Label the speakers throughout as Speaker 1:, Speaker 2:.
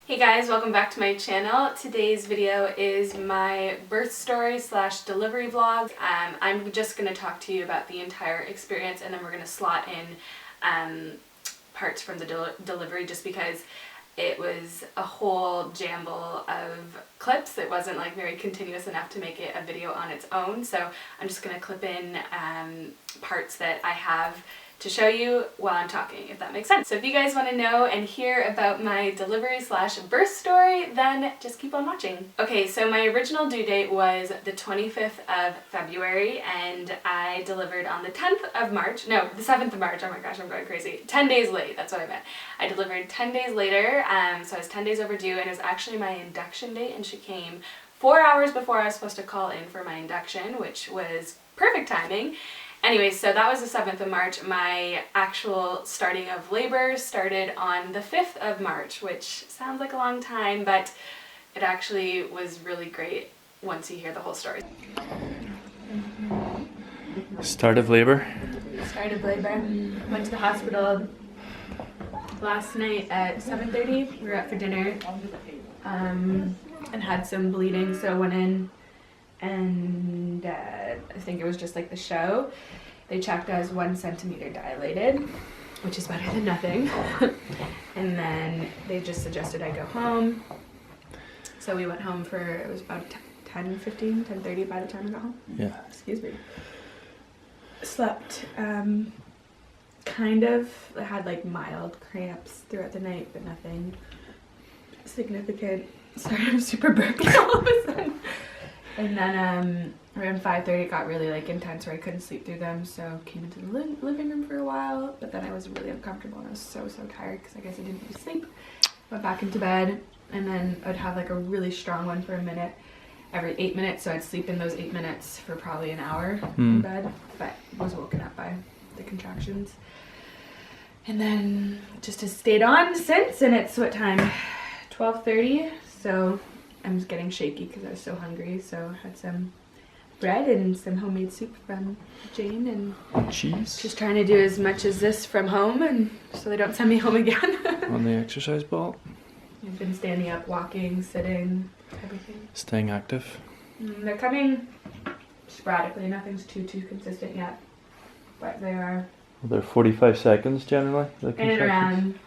Speaker 1: Hey guys, welcome back to my channel. Today's video is my birth story / delivery vlog. I'm just going to talk to you about the entire experience, and then we're going to slot in parts from the delivery just because it was a whole jumble of clips. It wasn't like very continuous enough to make it a video on its own, so I'm just going to clip in parts that I have to show you while I'm talking, if that makes sense. So if you guys want to know and hear about my delivery / birth story, then just keep on watching. Okay, so my original due date was the 25th of February, and I delivered on the 10th of March. No, the 7th of March. Oh my gosh, I'm going crazy. 10 days late, that's what I meant. I delivered 10 days later, so I was 10 days overdue, and it was actually my induction date, and she came 4 hours before I was supposed to call in for my induction, which was perfect timing. Anyway, so that was the 7th of March. My actual starting of labor started on the 5th of March, which sounds like a long time, but it actually was really great once you hear the whole story.
Speaker 2: Start of labor?
Speaker 1: Start of labor. Went to the hospital last night at 7:30. We were out for dinner and had some bleeding, so I went in. And I think it was just like the show. They checked I was 1 centimeter dilated, which is better than nothing. And then they just suggested I go home. So we went home for, it was about 10:30 by the time I got home.
Speaker 2: Yeah.
Speaker 1: Excuse me. Slept kind of. I had like mild cramps throughout the night, but nothing significant. Sorry, I'm super burpy all of a sudden. And then around 5:30 it got really like intense where I couldn't sleep through them, so came into the living room for a while, but then I was really uncomfortable and I was so tired because I guess I didn't get to sleep. Went back into bed, and then I'd have like a really strong one for a minute every 8 minutes, so I'd sleep in those 8 minutes for probably an hour in bed, but was woken up by the contractions. And then just has stayed on since, and it's what time? 12:30, so I'm just getting shaky because I was so hungry, so I had some bread and some homemade soup from Jane, and
Speaker 2: cheese.
Speaker 1: She's trying to do as much as this from home, and so they don't send me home again.
Speaker 2: On the exercise ball.
Speaker 1: I've been standing up, walking, sitting, everything.
Speaker 2: Staying active.
Speaker 1: They're coming sporadically. Nothing's too consistent yet, but they are.
Speaker 2: Well, they're 45 seconds generally.
Speaker 1: And around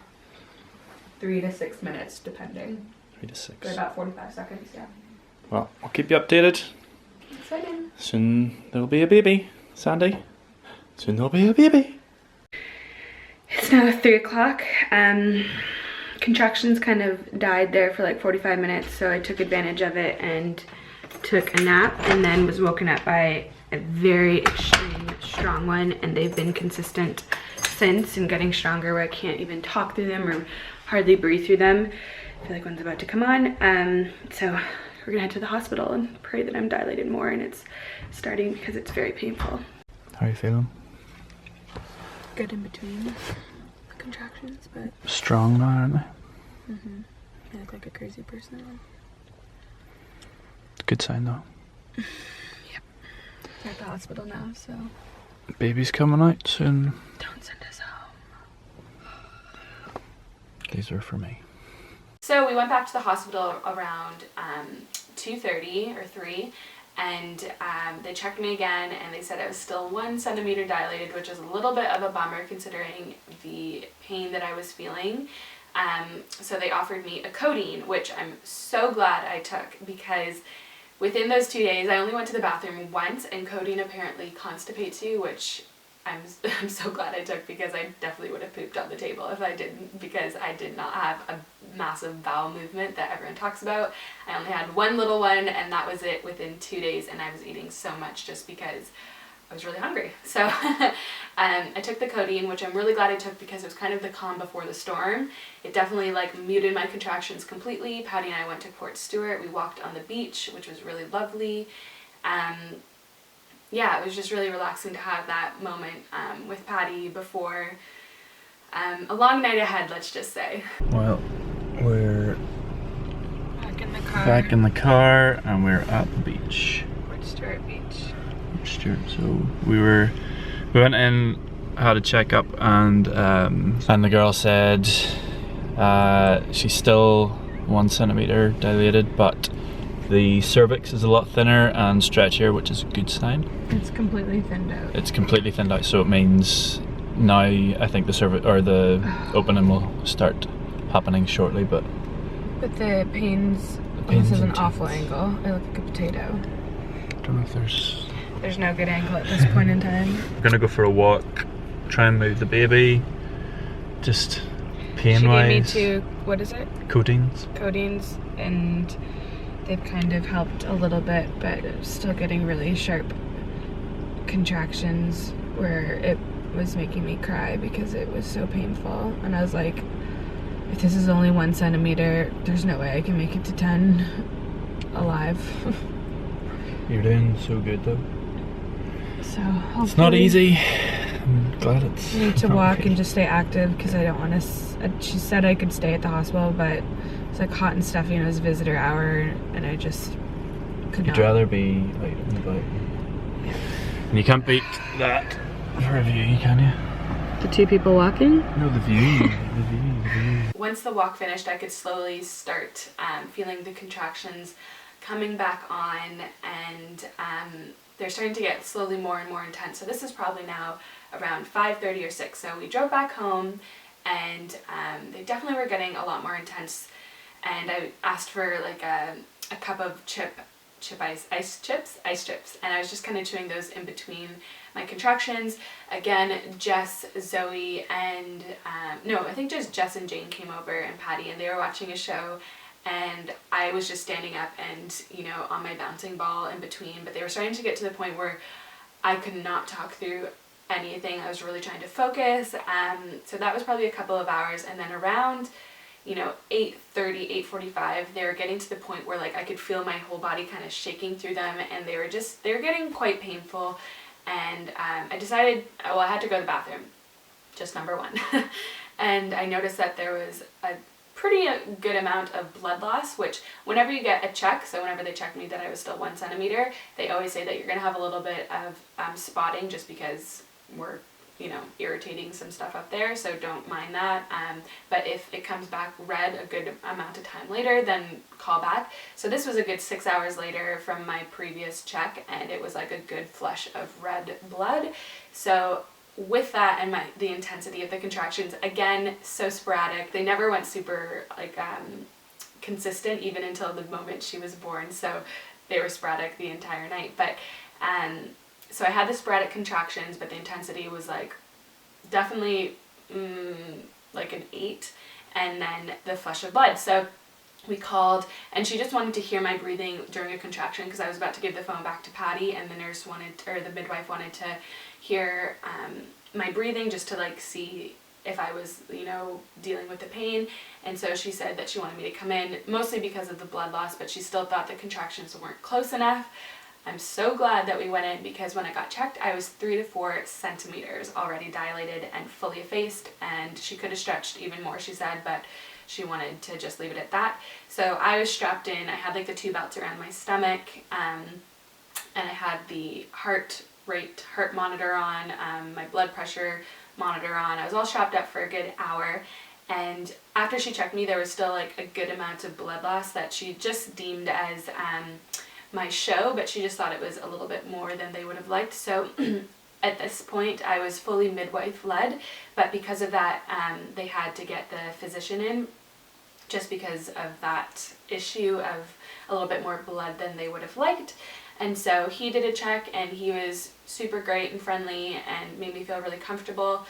Speaker 1: 3 to 6 minutes, depending.
Speaker 2: 3 to 6.
Speaker 1: But about 45 seconds, yeah.
Speaker 2: Well, I'll keep you updated.
Speaker 1: Exciting.
Speaker 2: Soon there'll be a baby, Sandy. Soon there'll be a baby.
Speaker 1: It's now 3 o'clock. Contractions kind of died there for like 45 minutes, so I took advantage of it and took a nap, and then was woken up by a very extreme strong one, and they've been consistent since and getting stronger where I can't even talk through them or hardly breathe through them. I feel like one's about to come on, so we're gonna head to the hospital and pray that I'm dilated more and it's starting because it's very painful.
Speaker 2: How are you feeling?
Speaker 1: Good in between the contractions, but
Speaker 2: strong now, aren't they?
Speaker 1: I look like a crazy person.
Speaker 2: Good sign though.
Speaker 1: Yep. We're at the hospital now, so
Speaker 2: Baby's coming out soon.
Speaker 1: don't send us home.
Speaker 2: These are for me.
Speaker 1: So we went back to the hospital around 2:30 or 3, and they checked me again, and they said I was still 1 centimeter dilated, which is a little bit of a bummer considering the pain that I was feeling. So they offered me a codeine, which I'm so glad I took, because within those 2 days I only went to the bathroom once, and codeine apparently constipates you, which I'm so glad I took, because I definitely would have pooped on the table if I didn't, because I did not have a massive bowel movement that everyone talks about. I only had one little one, and that was it within 2 days, and I was eating so much just because I was really hungry. So I took the codeine, which I'm really glad I took because it was kind of the calm before the storm. It definitely like muted my contractions completely. Patty and I went to Port Stewart. We walked on the beach, which was really lovely. Yeah, it was just really relaxing to have that moment with Patty before a long night ahead, let's just say.
Speaker 2: Well, we're
Speaker 1: back in the car
Speaker 2: and we're at the beach.
Speaker 1: Port Stewart Beach.
Speaker 2: So we went in, had a checkup, and the girl said she's still 1 centimeter dilated, but the cervix is a lot thinner and stretchier, which is a good sign.
Speaker 1: It's completely thinned out.
Speaker 2: It's completely thinned out, so it means now I think the cervix or the opening will start happening shortly. But
Speaker 1: the pains. This is an awful angle. I look like a potato.
Speaker 2: I don't know if
Speaker 1: There's no good angle at this point in time.
Speaker 2: We're gonna go for a walk, try and move the baby, just pain-wise.
Speaker 1: She gave me 2, what is it?
Speaker 2: Codeines.
Speaker 1: Codeines, and they've kind of helped a little bit, but still getting really sharp contractions where it was making me cry because it was so painful. And I was like, if this is only 1 centimeter, there's no way I can make it to 10 alive.
Speaker 2: You're doing so good though.
Speaker 1: So
Speaker 2: it's not easy. I'm glad it's.
Speaker 1: I need to walk and just stay active because I don't want to. She said I could stay at the hospital, but it's like hot and stuffy and it was visitor hour, and I just could not.
Speaker 2: You'd rather be out and about.
Speaker 1: Yeah.
Speaker 2: And you can't beat that for a view, can you?
Speaker 1: The 2 people walking?
Speaker 2: No, the view. The view.
Speaker 1: Once the walk finished, I could slowly start feeling the contractions coming back on, and they're starting to get slowly more and more intense. So this is probably now around 5:30 or 6. So we drove back home, and they definitely were getting a lot more intense. And I asked for like a cup of ice chips, and I was just kind of chewing those in between my contractions. Again, Jess, Zoe, and no, I think just Jess and Jane came over, and Patty, and they were watching a show. And I was just standing up and, you know, on my bouncing ball in between, but they were starting to get to the point where I could not talk through anything. I was really trying to focus. So that was probably a couple of hours, and then around, you know, 8:30, 8:45, they were getting to the point where like I could feel my whole body kind of shaking through them, and they were getting quite painful. And I decided, well, I had to go to the bathroom, just number 1. And I noticed that there was a pretty good amount of blood loss, which whenever you get a check, so whenever they checked me that I was still 1 centimeter, they always say that you're going to have a little bit of spotting just because we're, you know, irritating some stuff up there, so don't mind that. But if it comes back red a good amount of time later, then call back. So this was a good 6 hours later from my previous check, and it was like a good flush of red blood. So with that and the intensity of the contractions, again, so sporadic. They never went super like consistent even until the moment she was born. So they were sporadic the entire night. But so I had the sporadic contractions, but the intensity was like definitely like an 8, and then the flush of blood. So we called, and she just wanted to hear my breathing during a contraction because I was about to give the phone back to Patty, and the nurse wanted, or the midwife wanted to hear my breathing just to like see if I was, you know, dealing with the pain. And so she said that she wanted me to come in, mostly because of the blood loss, but she still thought the contractions weren't close enough. I'm so glad that we went in, because when I got checked, I was 3 to 4 centimeters already dilated and fully effaced, and she could have stretched even more, she said, but she wanted to just leave it at that. So I was strapped in. I had like the 2 belts around my stomach, and I had the heart monitor on, my blood pressure monitor on. I was all strapped up for a good hour, and after she checked me, there was still like a good amount of blood loss that she just deemed as my show, but she just thought it was a little bit more than they would have liked. So at this point I was fully midwife led, but because of that they had to get the physician in, just because of that issue of a little bit more blood than they would have liked. And so he did a check, and he was super great and friendly and made me feel really comfortable.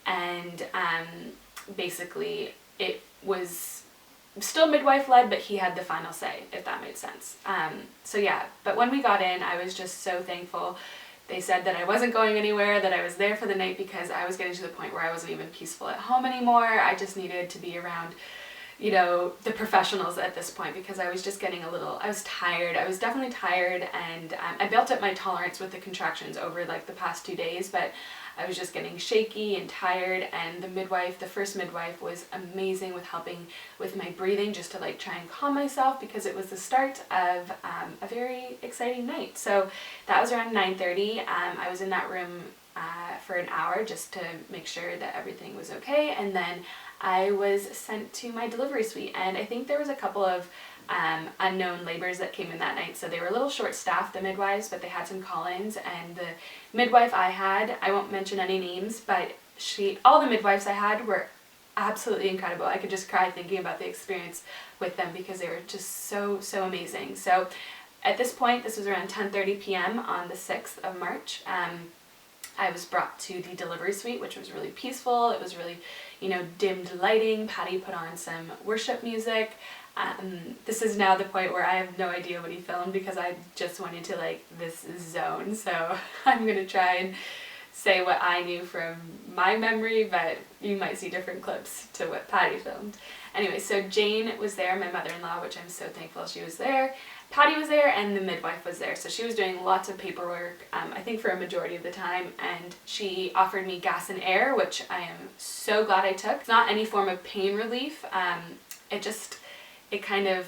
Speaker 1: And basically it was still midwife led, but he had the final say, if that made sense. So yeah, but when we got in, I was just so thankful. They said that I wasn't going anywhere, that I was there for the night, because I was getting to the point where I wasn't even peaceful at home anymore. I just needed to be around, you know, the professionals at this point, because I was just getting I was tired. I was definitely tired, and I built up my tolerance with the contractions over like the past 2 days, but I was just getting shaky and tired. And the first midwife was amazing with helping with my breathing, just to like try and calm myself, because it was the start of a very exciting night. So that was around 9:30. I was in that room for an hour just to make sure that everything was okay, and then I was sent to my delivery suite, and I think there was a couple of unknown labors that came in that night, so they were a little short-staffed, the midwives, but they had some call-ins. And the midwife I had, I won't mention any names, but all the midwives I had were absolutely incredible. I could just cry thinking about the experience with them because they were just so amazing. So at this point, this was around 10:30 p.m. on the 6th of March. I was brought to the delivery suite, which was really peaceful. It was really, dimmed lighting. Patty put on some worship music. This is now the point where I have no idea what he filmed because I just went into like this zone. So I'm gonna try and say what I knew from my memory, but you might see different clips to what Patty filmed. Anyway, so Jane was there, my mother-in-law, which I'm so thankful she was there. Patty was there, and the midwife was there. So she was doing lots of paperwork, I think for a majority of the time, and she offered me gas and air, which I am so glad I took. It's not any form of pain relief. It kind of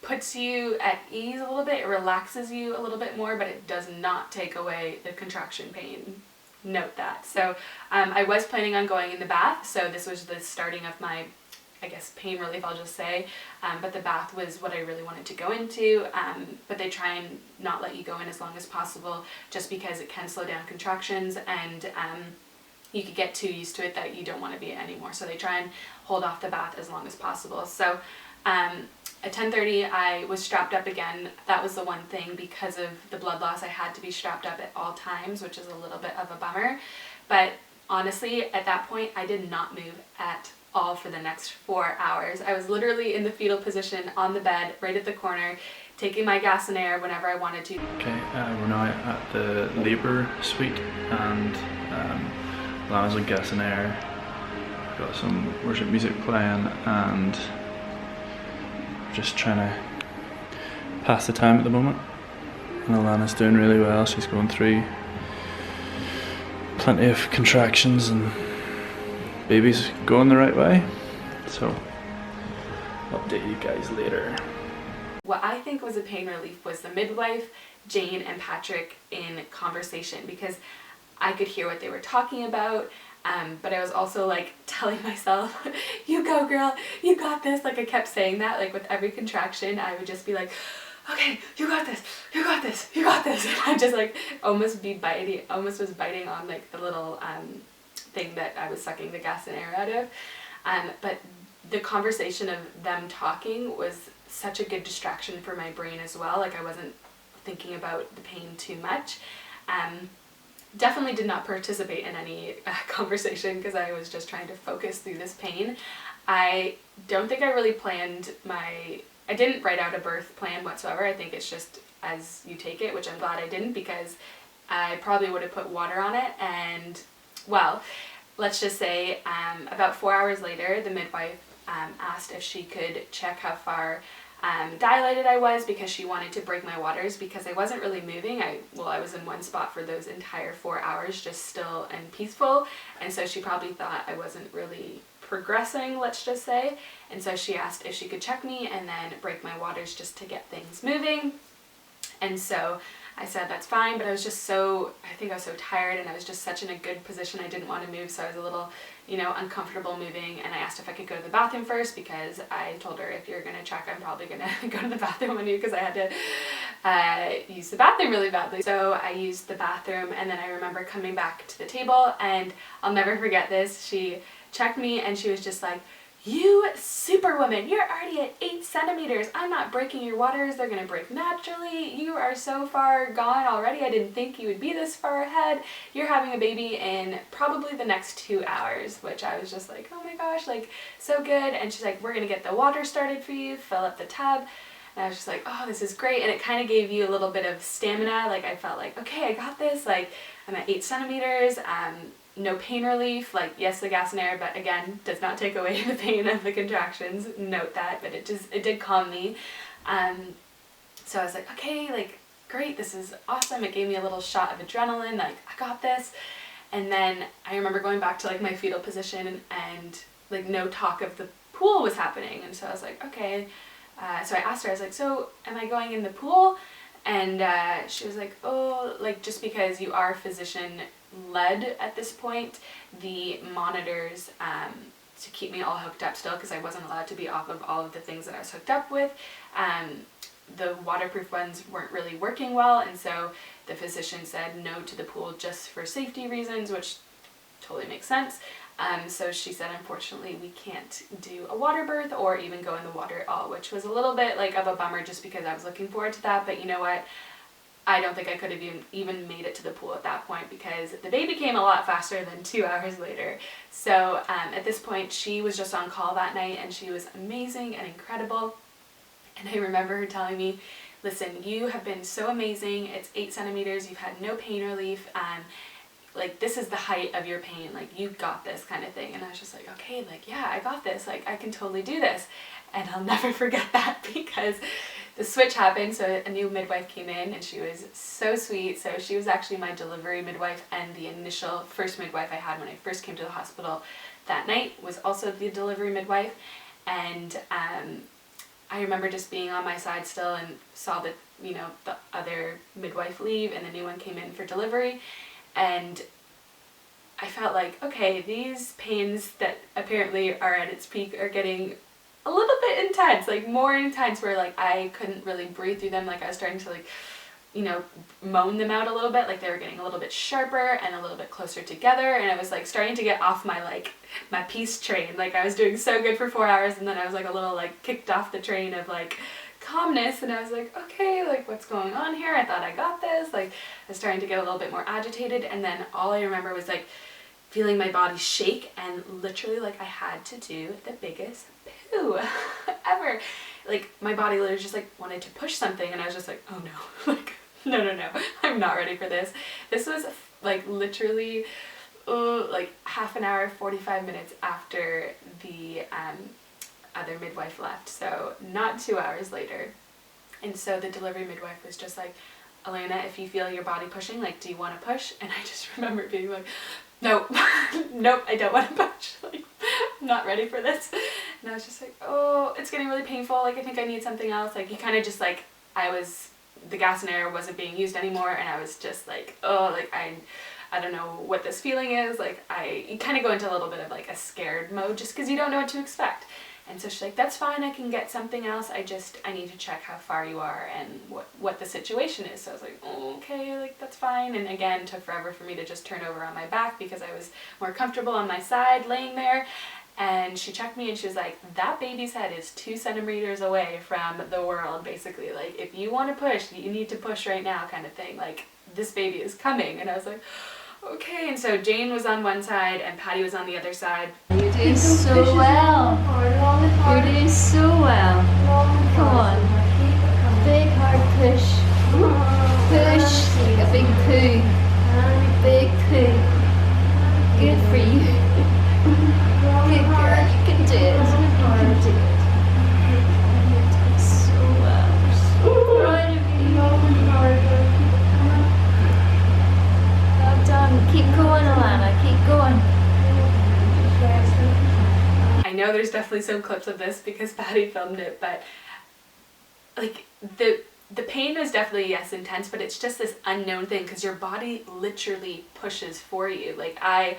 Speaker 1: puts you at ease a little bit, it relaxes you a little bit more, but it does not take away the contraction pain. Note that. So I was planning on going in the bath, so this was the starting of my, I guess, pain relief, I'll just say, but the bath was what I really wanted to go into, but they try and not let you go in as long as possible just because it can slow down contractions, and you could get too used to it that you don't want to be it anymore, so they try and hold off the bath as long as possible. So at 10:30 I was strapped up again. That was the one thing, because of the blood loss I had to be strapped up at all times, which is a little bit of a bummer, but honestly at that point I did not move at all for the next 4 hours. I was literally in the fetal position on the bed right at the corner, taking my gas and air whenever I wanted to.
Speaker 2: Okay, we're now at the labour suite, and Lana's on gas and air. We've got some worship music playing, and we're just trying to pass the time at the moment. And Alana's doing really well. She's going through plenty of contractions, and baby's going the right way. So I'll update you guys later.
Speaker 1: What I think was a pain relief was the midwife, Jane, and Patrick in conversation, because I could hear what they were talking about, but I was also like telling myself, you go girl, you got this. Like I kept saying that, like with every contraction I would just be like, okay, you got this, you got this, you got this. And I just like almost was biting on like the little thing that I was sucking the gas and air out of. But the conversation of them talking was such a good distraction for my brain as well. Like I wasn't thinking about the pain too much. Definitely did not participate in any conversation because I was just trying to focus through this pain. I don't think I really planned I didn't write out a birth plan whatsoever. I think it's just as you take it, which I'm glad I didn't, because I probably would have put water on it. And well, let's just say about 4 hours later, the midwife asked if she could check how far dilated I was, because she wanted to break my waters because I wasn't really moving. I was in one spot for those entire 4 hours, just still and peaceful, and so she probably thought I wasn't really progressing, let's just say, and so she asked if she could check me and then break my waters just to get things moving. And so I said that's fine, but I was just I think I was so tired, and I was just such in a good position I didn't want to move, so I was a little uncomfortable moving. And I asked if I could go to the bathroom first, because I told her, if you're gonna check, I'm probably gonna go to the bathroom on you, because I had to use the bathroom really badly. So I used the bathroom, and then I remember coming back to the table, and I'll never forget this. She checked me and she was just like, you superwoman, you're already at 8 centimeters. I'm not breaking your waters. They're gonna break naturally. You are so far gone already. I didn't think you would be this far ahead. You're having a baby in probably the next 2 hours, which I was just like, oh my gosh, like so good. And she's like, we're gonna get the water started for you, fill up the tub. And I was just like, oh, this is great. And it kind of gave you a little bit of stamina. Like I felt like, okay, I got this. Like I'm at 8 centimeters. No pain relief, like yes, the gas and air, but again, does not take away the pain of the contractions. Note that, but it did calm me. So I was like, okay, like great, this is awesome. It gave me a little shot of adrenaline, like I got this. And then I remember going back to like my fetal position, and like no talk of the pool was happening. And so I was like, okay. So I asked her, I was like, so am I going in the pool? And she was like, oh, like just because you are a physician, lead at this point the monitors to keep me all hooked up still, because I wasn't allowed to be off of all of the things that I was hooked up with. The waterproof ones weren't really working well, and so the physician said no to the pool just for safety reasons, which totally makes sense. So she said, unfortunately, we can't do a water birth or even go in the water at all, which was a little bit like of a bummer just because I was looking forward to that. But you know what? I don't think I could have even made it to the pool at that point, because the baby came a lot faster than 2 hours later. So at this point, she was just on call that night, and she was amazing and incredible. And I remember her telling me, listen, you have been so amazing. It's 8 centimeters. You've had no pain relief. Like, this is the height of your pain. Like, you got this kind of thing. And I was just like, okay, like, yeah, I got this. Like, I can totally do this. And I'll never forget that, because the switch happened. So a new midwife came in, and she was so sweet. So she was actually my delivery midwife, and the initial first midwife I had when I first came to the hospital that night was also the delivery midwife. And I remember just being on my side still, and saw that, you know, the other midwife leave and the new one came in for delivery. And I felt like, okay, these pains that apparently are at its peak are getting a little bit intense, like more intense, where like I couldn't really breathe through them. Like I was starting to, like, you know, moan them out a little bit, like they were getting a little bit sharper and a little bit closer together, and I was like starting to get off my, like, my peace train. Like I was doing so good for 4 hours, and then I was like a little, like, kicked off the train of, like, calmness, and I was like, okay, like, what's going on here? I thought I got this. Like, I was starting to get a little bit more agitated, and then all I remember was, like, feeling my body shake, and literally, like, I had to do the biggest poo ever. Like, my body literally just, like, wanted to push something, and I was just like, oh no, like, no, I'm not ready for this. This was, like, literally, like, half an hour, 45 minutes after the other midwife left, so not 2 hours later. And so the delivery midwife was just like, Elanna, if you feel your body pushing, like, do you want to push? And I just remember being like, nope, nope, I don't want to push. Like, I'm not ready for this. And I was just like, oh, it's getting really painful. Like, I think I need something else. Like, you kind of just, like, the gas and air wasn't being used anymore, and I was just like, oh, like, I don't know what this feeling is. Like, you kind of go into a little bit of, like, a scared mode just because you don't know what to expect. And so she's like, that's fine, I can get something else, I need to check how far you are and what the situation is. So I was like, oh, okay, like, that's fine. And again, it took forever for me to just turn over on my back because I was more comfortable on my side laying there. And she checked me, and she was like, that baby's head is 2 centimeters away from the world, basically. Like, if you want to push, you need to push right now, kind of thing. Like, this baby is coming. And I was like, okay. And so Jane was on one side and Patty was on the other side.
Speaker 3: You're doing so well. You're doing so well. Come on. Big hard push. Push. A big poo. Big poo. Good for you. Good girl. You can do it. You can do it. You're doing so well. We're so proud of you. Well done. Keep going, Elanna. Keep going.
Speaker 1: I know there's definitely some clips of this because Patty filmed it, but like the pain is definitely, yes, intense, but it's just this unknown thing because your body literally pushes for you. Like, I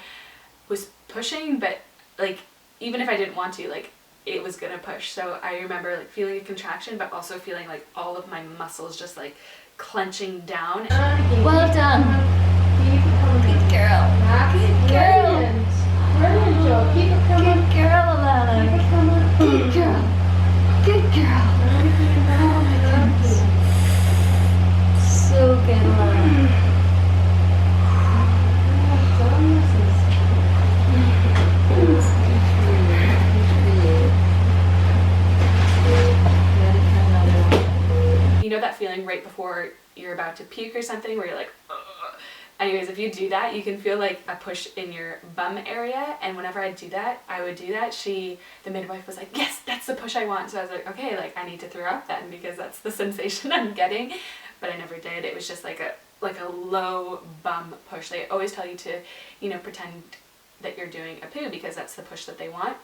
Speaker 1: was pushing, but like, even if I didn't want to, like, it was gonna push. So I remember, like, feeling a contraction, but also feeling like all of my muscles just, like, clenching down.
Speaker 3: Well done. Good girl. Good girl.
Speaker 4: Brilliant job. Keep it coming.
Speaker 3: Good girl, Elanna.
Speaker 4: Keep it coming.
Speaker 3: Good girl. Good girl. Oh my goodness. So good, Elanna.
Speaker 1: You know that feeling right before you're about to puke or something where you're like, ugh. Anyways, if you do that, you can feel like a push in your bum area, and whenever I would do that, the midwife was like, yes, that's the push I want. So I was like, okay, like, I need to throw up then because that's the sensation I'm getting. But I never did. It was just like a low bum push. They always tell you to, you know, pretend that you're doing a poo because that's the push that they want.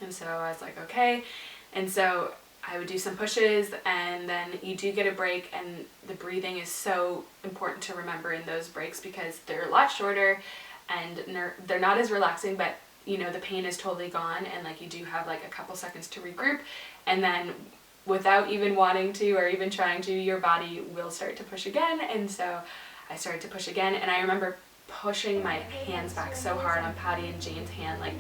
Speaker 1: And so I was like, okay. And so I would do some pushes, and then you do get a break, and the breathing is so important to remember in those breaks because they're a lot shorter and they're not as relaxing, but you know, the pain is totally gone, and like you do have like a couple seconds to regroup, and then without even wanting to or even trying to, your body will start to push again. And so I started to push again, and I remember pushing my hands back so hard on Patty and Jane's hand, like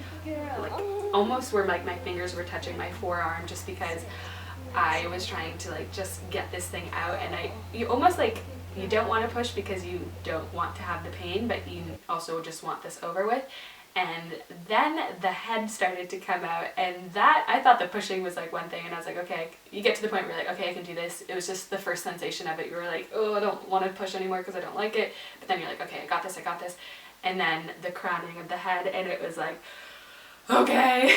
Speaker 1: almost where like my fingers were touching my forearm, just because I was trying to like just get this thing out. And you almost like, you don't want to push because you don't want to have the pain, but you also just want this over with. And then the head started to come out, and that, I thought the pushing was like one thing, and I was like, okay, you get to the point where you're like, okay, I can do this. It was just the first sensation of it. You were like, oh, I don't want to push anymore because I don't like it. But then you're like, okay, I got this, I got this. And then the crowning of the head, and it was like, okay.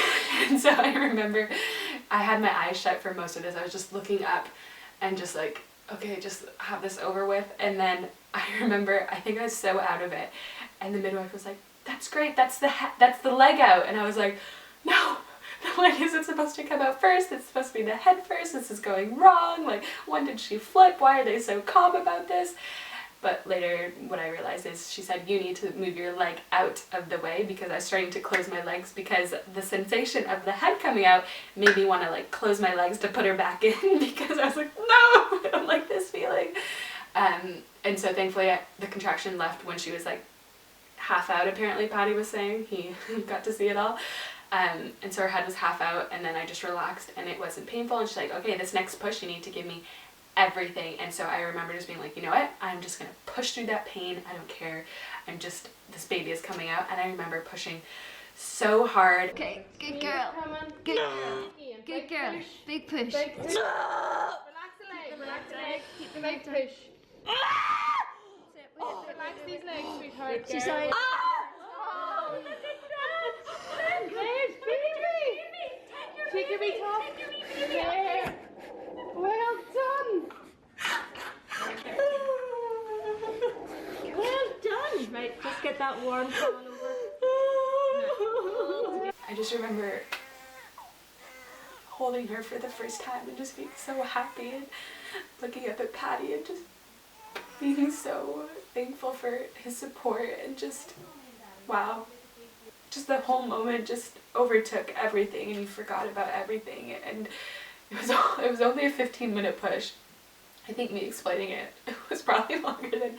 Speaker 1: And so I remember I had my eyes shut for most of this. I was just looking up and just like, okay, just have this over with. And then I remember, I think I was so out of it, and the midwife was like, that's great, that's the leg out. And I was like, no, the leg isn't supposed to come out first, it's supposed to be the head first, this is going wrong, like when did she flip, why are they so calm about this? But later what I realized is she said, you need to move your leg out of the way, because I was starting to close my legs because the sensation of the head coming out made me want to like close my legs to put her back in because I was like, no, I don't like this feeling. And so thankfully the contraction left when she was like half out, apparently Patty was saying. He got to see it all. And so her head was half out, and then I just relaxed and it wasn't painful, and she's like, okay, this next push you need to give me everything. And so I remember just being like, you know what, I'm just gonna push through that pain, I don't care, this baby is coming out. And I remember pushing so hard.
Speaker 3: Okay, good girl. Good girl. Good girl. Big push.
Speaker 4: Relax the leg, keep the leg push. Relax these legs, sweetheart.
Speaker 3: She's like,
Speaker 4: oh! There's victory! She can be tough. There. Well done! Well done! Right, just get that warm towel over.
Speaker 1: I just remember holding her for the first time and just being so happy, and looking up at Patty and just being so thankful for his support, and just, wow. Just the whole moment just overtook everything, and you forgot about everything, and it was only a 15-minute push. I think me explaining it was probably longer than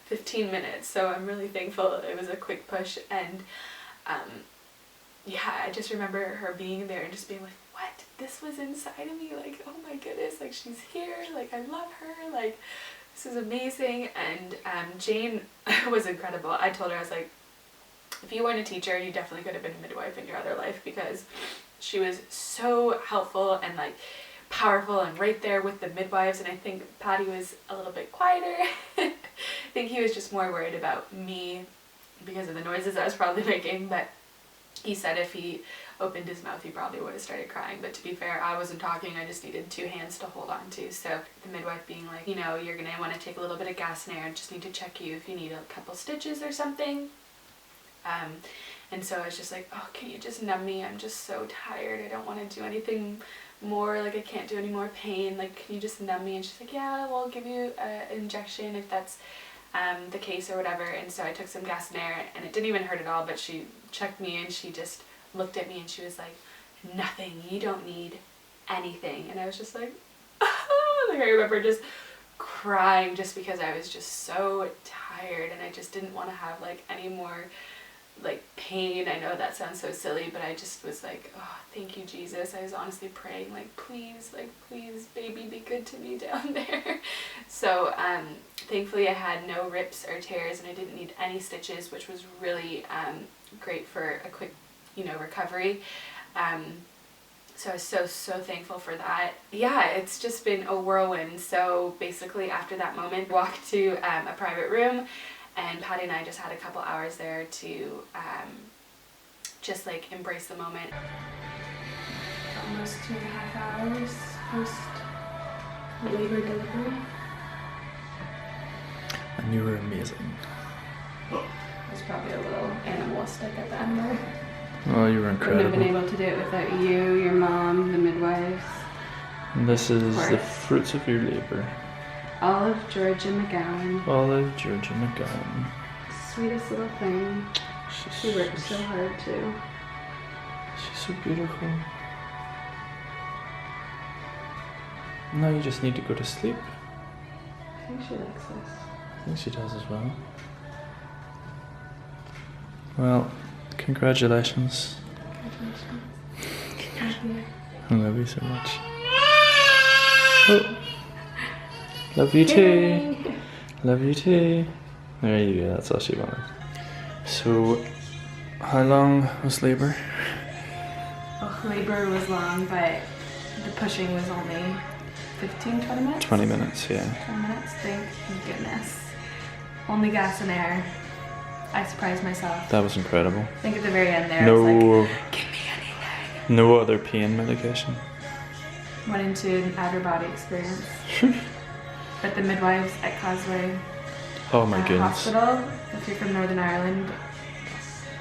Speaker 1: 15 minutes, so I'm really thankful it was a quick push. And yeah, I just remember her being there and just being like, what? This was inside of me? Like, oh my goodness, like she's here, like I love her, like this is amazing. And Jane was incredible. I told her, I was like, if you weren't a teacher, you definitely could have been a midwife in your other life, because she was so helpful and like powerful and right there with the midwives. And I think Patty was a little bit quieter. I think he was just more worried about me because of the noises I was probably making, but he said if he opened his mouth he probably would have started crying. But to be fair, I wasn't talking, I just needed 2 hands to hold on to. So the midwife being like, you know, you're gonna want to take a little bit of gas and air, just need to check you if you need a couple stitches or something. And so I was just like, oh, can you just numb me? I'm just so tired, I don't want to do anything more, like I can't do any more pain, like can you just numb me? And she's like, yeah, we'll give you an injection if that's the case or whatever. And so I took some gas and air, and it didn't even hurt at all, but she checked me and she just looked at me and she was like, nothing, you don't need anything. And I was just like, like I remember just crying just because I was just so tired, and I just didn't want to have like any more like pain. I know that sounds so silly, but I just was like, oh, thank you, Jesus. I was honestly praying like, please, baby, be good to me down there. So thankfully I had no rips or tears, and I didn't need any stitches, which was really great for a quick, you know, recovery. So I was so thankful for that. Yeah, it's just been a whirlwind. So basically after that moment, walked to a private room, and Patty and I just had a couple hours there to just like embrace the moment. Almost 2.5 hours post labor delivery.
Speaker 2: And you were amazing.
Speaker 1: I was probably a little animalistic at the end there.
Speaker 2: Oh, you were
Speaker 1: Couldn't have
Speaker 2: incredible.
Speaker 1: been able to do it without you, your mom, the midwives.
Speaker 2: And this is the
Speaker 1: course.
Speaker 2: fruits of your labour.
Speaker 1: Olive Georgia McGowan.
Speaker 2: Olive Georgia McGowan.
Speaker 1: Sweetest little thing. She worked so hard too.
Speaker 2: She's so beautiful. Now you just need to go to sleep.
Speaker 1: I think she likes this.
Speaker 2: I think she does as well. Well, congratulations. I love you so much. Oh. Love you too. Love you too. There you go, that's all she wanted. So, how long was labour?
Speaker 1: Oh, labour was long, but the pushing was only 15-20 minutes?
Speaker 2: 20 minutes, yeah.
Speaker 1: 20 minutes, thank goodness. Only gas and air. I surprised myself.
Speaker 2: That was incredible.
Speaker 1: I think at the very end there, I was like, give me anything.
Speaker 2: No other pain medication.
Speaker 1: Went into an out-of-body experience. But the midwives at Causeway
Speaker 2: Oh my goodness.
Speaker 1: Hospital, if you're from Northern Ireland,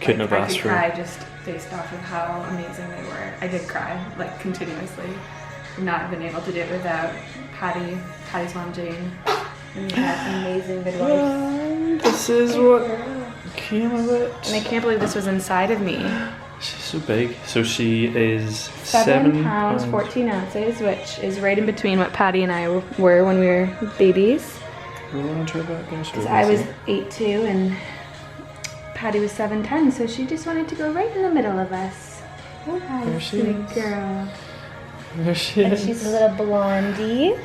Speaker 2: Couldn't have
Speaker 1: I
Speaker 2: asked
Speaker 1: could
Speaker 2: for
Speaker 1: cry just based off of how amazing they were. I did cry, like, continuously. Would not have been able to do it without Patty's mom Jane. And we had amazing midwives.
Speaker 2: This is what came of it.
Speaker 1: And I can't believe this was inside of me.
Speaker 2: She's so big. So she is
Speaker 1: 7 pounds 14 ounces, which is right in between what Patty and I were when we were babies. Because I was 8'2" and Patty was 7'10", so she just wanted to go right in the middle of us. Hi,
Speaker 2: There she
Speaker 1: sweet
Speaker 2: is.
Speaker 1: girl.
Speaker 2: There she
Speaker 3: And
Speaker 2: is.
Speaker 3: she's a little blondie.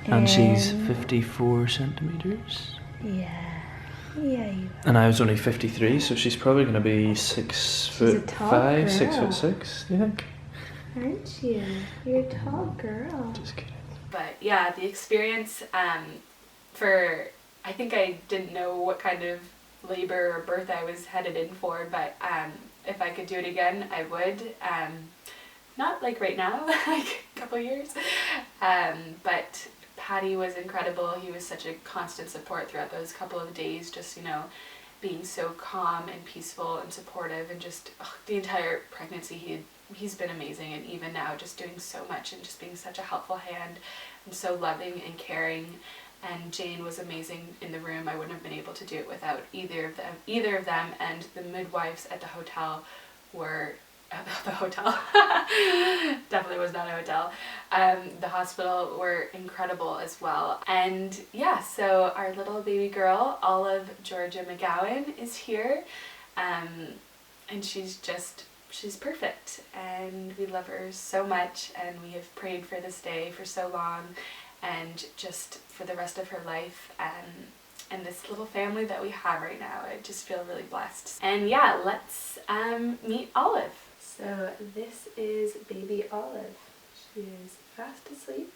Speaker 2: And she's 54 centimeters.
Speaker 3: Yeah. Yeah, you
Speaker 2: And I was only 53, so she's probably going to be 6'5",
Speaker 1: tall
Speaker 2: 6'6", do you think?
Speaker 3: aren't you? You're a tall girl.
Speaker 2: Just kidding.
Speaker 1: But yeah, the experience I think I didn't know what kind of labor or birth I was headed in for, but if I could do it again, I would. Not like right now, like a couple years, but Patty was incredible. He was such a constant support throughout those couple of days, just, you know, being so calm and peaceful and supportive, and just the entire pregnancy he's been amazing, and even now just doing so much and just being such a helpful hand and so loving and caring. And Jane was amazing in the room. I wouldn't have been able to do it without either of them, and the midwives at the hotel were the hotel definitely was not a hotel. The hospital were incredible as well. And yeah, so our little baby girl, Olive Georgia McGowan, is here, and she's perfect, and we love her so much, and we have prayed for this day for so long, and just for the rest of her life, and this little family that we have right now. I just feel really blessed. And yeah, let's meet Olive. So this is baby Olive. She is fast asleep.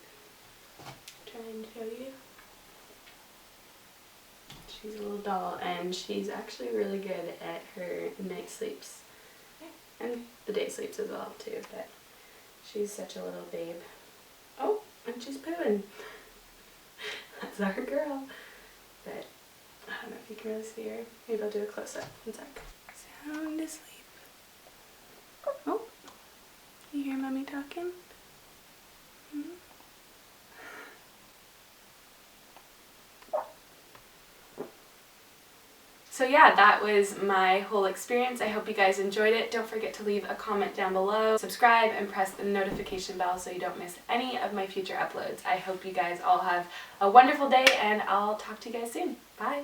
Speaker 1: Trying to show you. She's a little doll, and she's actually really good at her night sleeps. And the day sleeps as well too, but she's such a little babe. Oh, and she's pooing. That's our girl. But I don't know if you can really see her. Maybe I'll do a close-up. One sec. Sound asleep. Oh, you hear mommy talking? Mm-hmm. So yeah, that was my whole experience. I hope you guys enjoyed it. Don't forget to leave a comment down below, subscribe, and press the notification bell so you don't miss any of my future uploads. I hope you guys all have a wonderful day, and I'll talk to you guys soon. Bye!